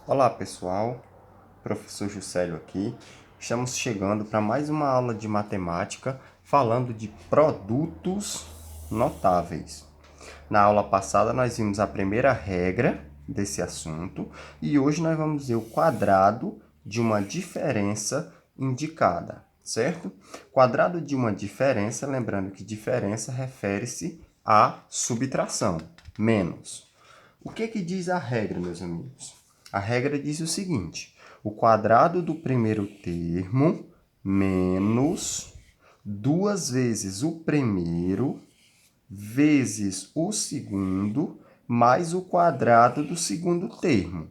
Olá pessoal, professor Juscelio aqui. Estamos chegando para mais uma aula de matemática falando de produtos notáveis. Na aula passada nós vimos a primeira regra desse assunto e hoje nós vamos ver o quadrado de uma diferença indicada, certo? Quadrado de uma diferença, lembrando que diferença refere-se à subtração, menos. O que diz a regra, meus amigos? A regra diz o seguinte: o quadrado do primeiro termo menos 2 vezes o primeiro vezes o segundo mais o quadrado do segundo termo.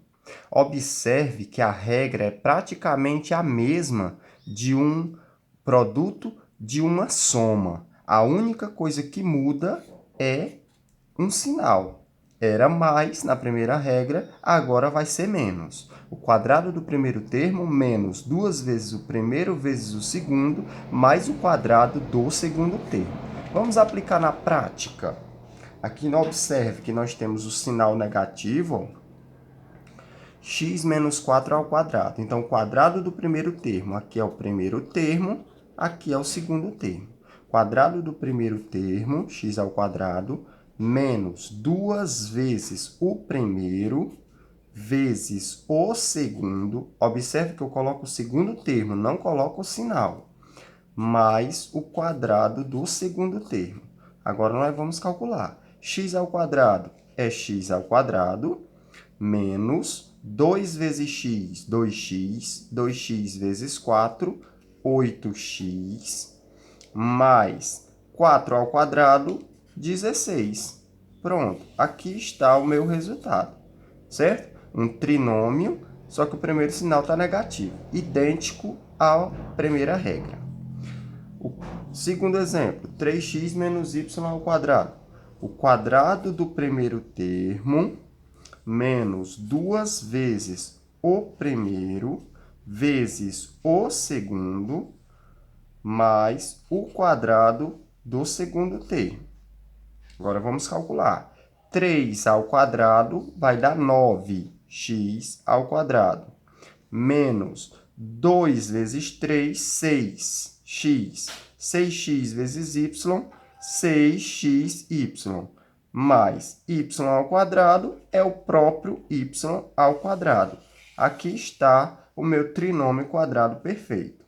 Observe que a regra é praticamente a mesma de um produto de uma soma. A única coisa que muda é um sinal. Era mais na primeira regra, agora vai ser menos. O quadrado do primeiro termo menos 2 vezes o primeiro vezes o segundo, mais o quadrado do segundo termo. Vamos aplicar na prática. Aqui observe que nós temos o sinal negativo, x menos 4 ao quadrado. Então, o quadrado do primeiro termo, aqui é o primeiro termo, aqui é o segundo termo. Quadrado do primeiro termo, x ao quadrado, menos 2 vezes o primeiro vezes o segundo. Observe que eu coloco o segundo termo, não coloco o sinal. Mais o quadrado do segundo termo. Agora, nós vamos calcular. X ao quadrado é x ao quadrado, menos 2 vezes x, 2x, 2x vezes 4, 8x, mais 4 ao quadrado, 16. Pronto, aqui está o meu resultado, certo? Um trinômio, só que o primeiro sinal está negativo, idêntico à primeira regra. O segundo exemplo, 3x menos y ao quadrado. O quadrado do primeiro termo menos 2 vezes o primeiro vezes o segundo mais o quadrado do segundo termo. Agora vamos calcular. 3 ao quadrado vai dar 9x ao quadrado. Menos 2 vezes 3, 6x. 6x vezes y, 6xy. Mais y ao quadrado é o próprio y ao quadrado. Aqui está o meu trinômio quadrado perfeito.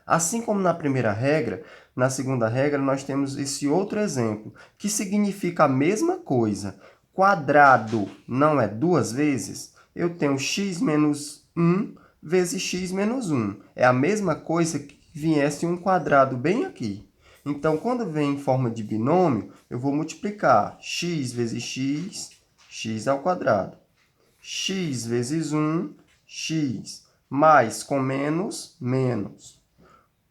Assim como na primeira regra, na segunda regra nós temos esse outro exemplo, que significa a mesma coisa. Quadrado não é 2 vezes? Eu tenho x menos 1 vezes x menos 1. É a mesma coisa que viesse um quadrado bem aqui. Então, quando vem em forma de binômio, eu vou multiplicar x vezes x, x ao quadrado. X vezes 1, x. Mais com menos, menos.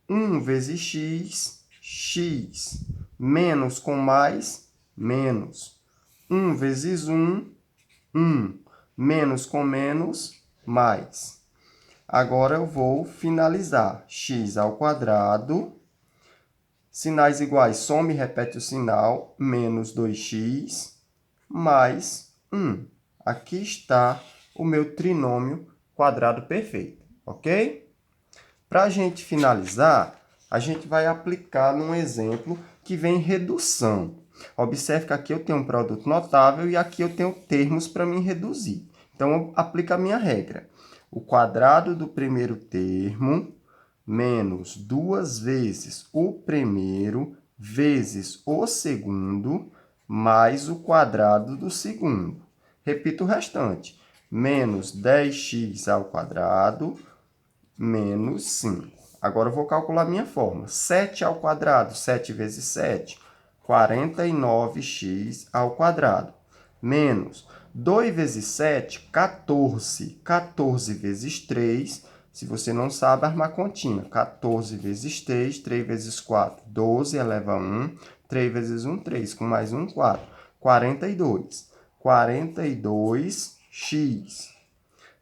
1 vezes x, x. Menos com mais, menos. 1 vezes 1, 1. Menos com menos, mais. Agora eu vou finalizar. X ao quadrado. Sinais iguais, soma e repete o sinal. Menos 2x, mais 1. Aqui está o meu trinômio quadrado perfeito, ok? Para a gente finalizar, a gente vai aplicar num exemplo que vem redução. Observe que aqui eu tenho um produto notável e aqui eu tenho termos para me reduzir. Então, eu aplico a minha regra. O quadrado do primeiro termo menos 2 vezes o primeiro vezes o segundo mais o quadrado do segundo. Repito o restante. Menos 10x ao quadrado menos 5. Agora eu vou calcular minha fórmula. 7 ao quadrado, 7 vezes 7, 49x ao quadrado. Menos 2 vezes 7, 14. 14 vezes 3, se você não sabe, armar continha. 14 vezes 3, 3 vezes 4, 12, eleva a 1. 3 vezes 1, 3, com mais 1, 4. 42. 42x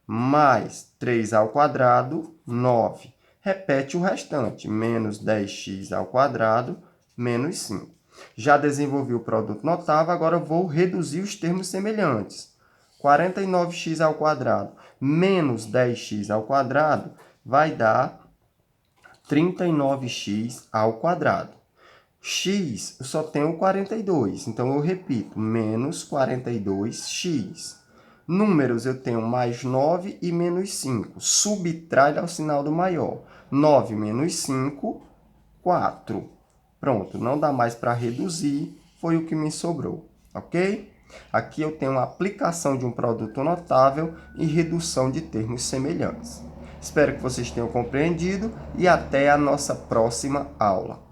mais 3 ao quadrado, 9. Repete o restante, menos 10x ao quadrado, menos 5. Já desenvolvi o produto notável, agora vou reduzir os termos semelhantes. 49x ao quadrado menos 10x ao quadrado vai dar 39x ao quadrado. X, eu só tenho 42, então eu repito, menos 42x. Números, eu tenho mais 9 e menos 5. Subtrai ao sinal do maior. 9 menos 5, 4. Pronto, não dá mais para reduzir, foi o que me sobrou, ok? Aqui eu tenho a aplicação de um produto notável e redução de termos semelhantes. Espero que vocês tenham compreendido e até a nossa próxima aula.